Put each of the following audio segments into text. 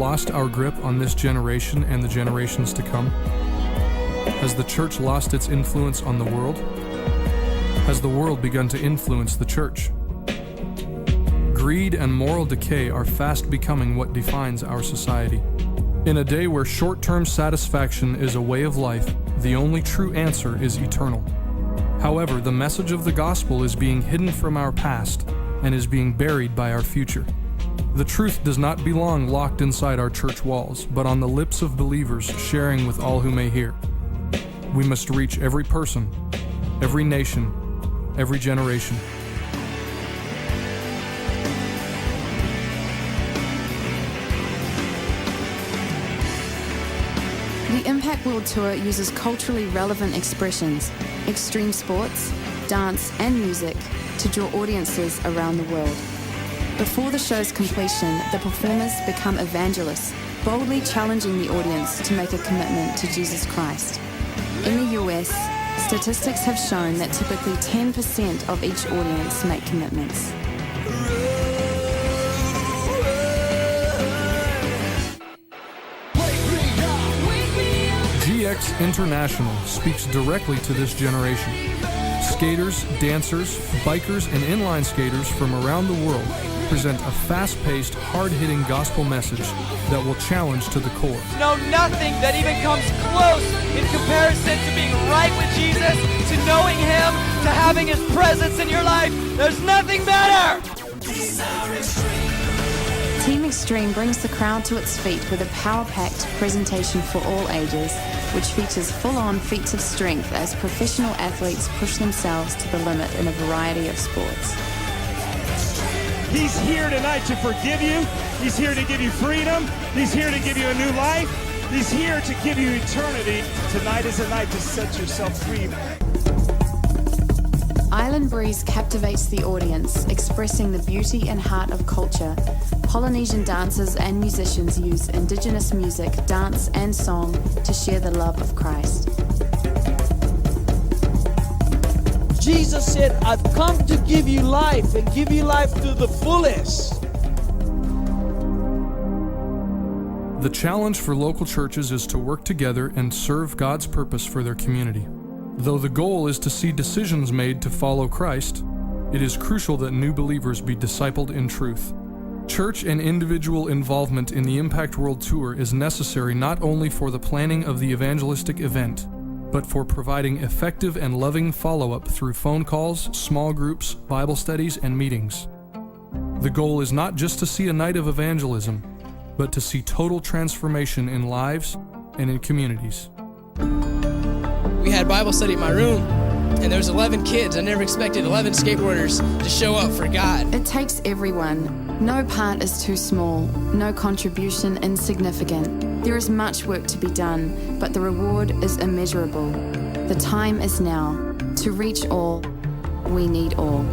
lost our grip on this generation and the generations to come? Has the church lost its influence on the world? Has the world begun to influence the church? Greed and moral decay are fast becoming what defines our society. In a day where short-term satisfaction is a way of life, the only true answer is eternal. However, the message of the gospel is being hidden from our past and is being buried by our future. The truth does not belong locked inside our church walls, but on the lips of believers sharing with all who may hear. We must reach every person, every nation, every generation. The Impact World Tour uses culturally relevant expressions, extreme sports, dance, and music to draw audiences around the world. Before the show's completion, the performers become evangelists, boldly challenging the audience to make a commitment to Jesus Christ. In the US, statistics have shown that typically 10% of each audience make commitments. GX International speaks directly to this generation. Skaters, dancers, bikers, and inline skaters from around the world present a fast-paced, hard-hitting gospel message that will challenge to the core. No, nothing that even comes close in comparison to being right with Jesus, to knowing Him, to having His presence in your life. There's nothing better! Team Xtreme brings the crowd to its feet with a power-packed presentation for all ages, which features full-on feats of strength as professional athletes push themselves to the limit in a variety of sports. He's here tonight to forgive you. He's here to give you freedom. He's here to give you a new life. He's here to give you eternity. Tonight is a night to set yourself free. Island Breeze captivates the audience, expressing the beauty and heart of culture. Polynesian dancers and musicians use indigenous music, dance, and song to share the love of Christ. Jesus said, I've come to give you life and give you life to the fullest. The challenge for local churches is to work together and serve God's purpose for their community. Though the goal is to see decisions made to follow Christ, it is crucial that new believers be discipled in truth. Church and individual involvement in the Impact World Tour is necessary not only for the planning of the evangelistic event, but for providing effective and loving follow-up through phone calls, small groups, Bible studies, and meetings. The goal is not just to see a night of evangelism, but to see total transformation in lives and in communities. We had Bible study in my room, and there was 11 kids. I never expected 11 skateboarders to show up for God. It takes everyone. No part is too small, no contribution insignificant. There is much work to be done, but the reward is immeasurable. The time is now. To reach all, we need all.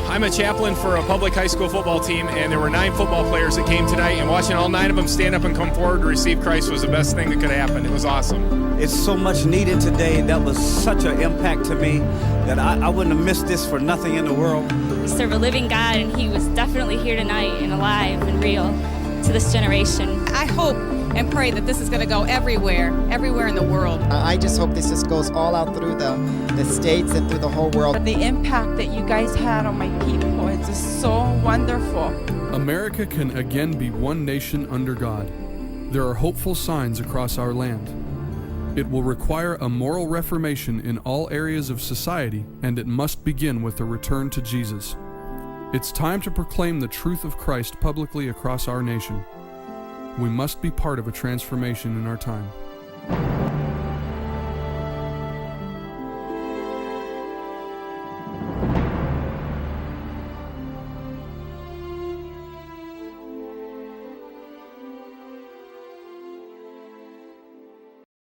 I'm a chaplain for a public high school football team, and there were 9 football players that came tonight, and watching all 9 of them stand up and come forward to receive Christ was the best thing that could happen. It was awesome. It's so much needed today. That was such an impact to me that I wouldn't have missed this for nothing in the world. We serve a living God, and He was definitely here tonight and alive and real to this generation. I hope and pray that this is going to go everywhere in the world. I just hope this just goes all out through the States and through the whole world. The impact that you guys had on my people is just so wonderful. America can again be one nation under God. There are hopeful signs across our land. It will require a moral reformation in all areas of society, and it must begin with a return to Jesus. It's time to proclaim the truth of Christ publicly across our nation. We must be part of a transformation in our time.